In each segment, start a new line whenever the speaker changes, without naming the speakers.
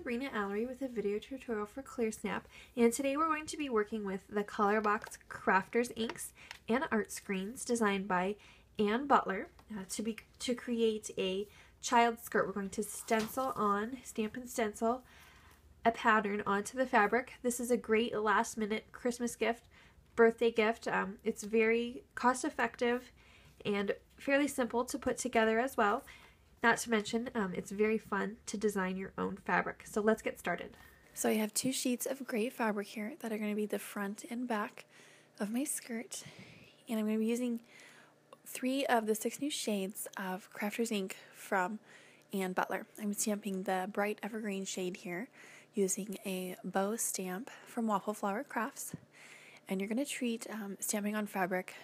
Sabrina Alery with a video tutorial for Clearsnap, and today we're going to be working with the Colorbox Crafters inks and art screens designed by Ann Butler to create a child skirt. We're going to stamp and stencil a pattern onto the fabric. This is a great last minute Christmas gift, birthday gift. It's very cost effective and fairly simple to put together as well. Not to mention, it's very fun to design your own fabric. So let's get started.
So I have 2 sheets of gray fabric here that are going to be the front and back of my skirt. And I'm going to be using 3 of the 6 new shades of Crafters ink from Ann Butler. I'm stamping the bright evergreen shade here using a bow stamp from Waffle Flower Crafts. And you're going to treat stamping on fabric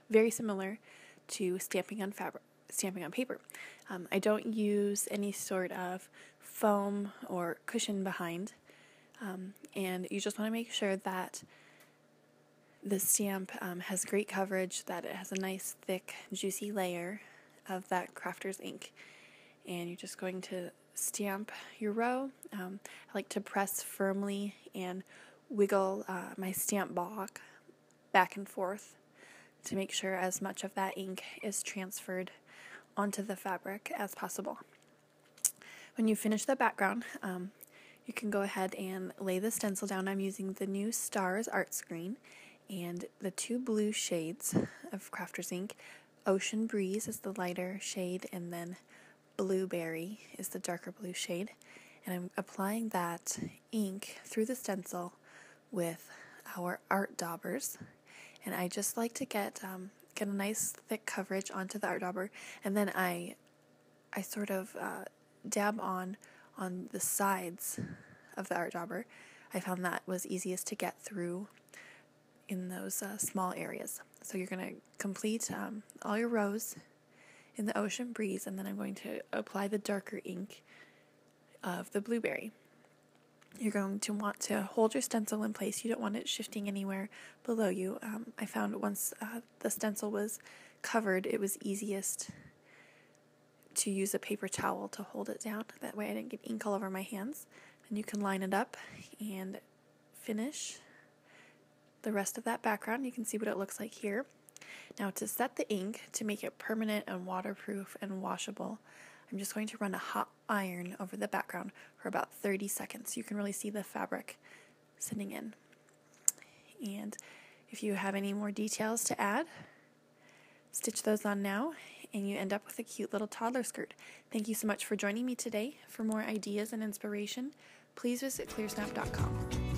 very similar to stamping on paper. I don't use any sort of foam or cushion behind, and you just want to make sure that the stamp has great coverage, that it has a nice thick juicy layer of that Crafters ink, and you're just going to stamp your row. I like to press firmly and wiggle my stamp block back and forth to make sure as much of that ink is transferred onto the fabric as possible. When you finish the background, you can go ahead and lay the stencil down. I'm using the new Stars art screen and the 2 blue shades of Crafters ink. Ocean Breeze is the lighter shade, and then Blueberry is the darker blue shade. And I'm applying that ink through the stencil with our art daubers. And I just like to get a nice thick coverage onto the art dauber, and then I sort of dab on the sides of the art dauber. I found that was easiest to get through in those small areas. So you're going to complete all your rows in the Ocean Breeze, and then I'm going to apply the darker ink of the Blueberry. You're going to want to hold your stencil in place. You don't want it shifting anywhere below you. I found once the stencil was covered, it was easiest to use a paper towel to hold it down. That way I didn't get ink all over my hands. And you can line it up and finish the rest of that background. You can see what it looks like here. Now, to set the ink, to make it permanent and waterproof and washable, I'm just going to run a hot iron over the background for about 30 seconds. So you can really see the fabric sitting in. And if you have any more details to add, stitch those on now, and you end up with a cute little toddler skirt. Thank you so much for joining me today. For more ideas and inspiration, please visit clearsnap.com.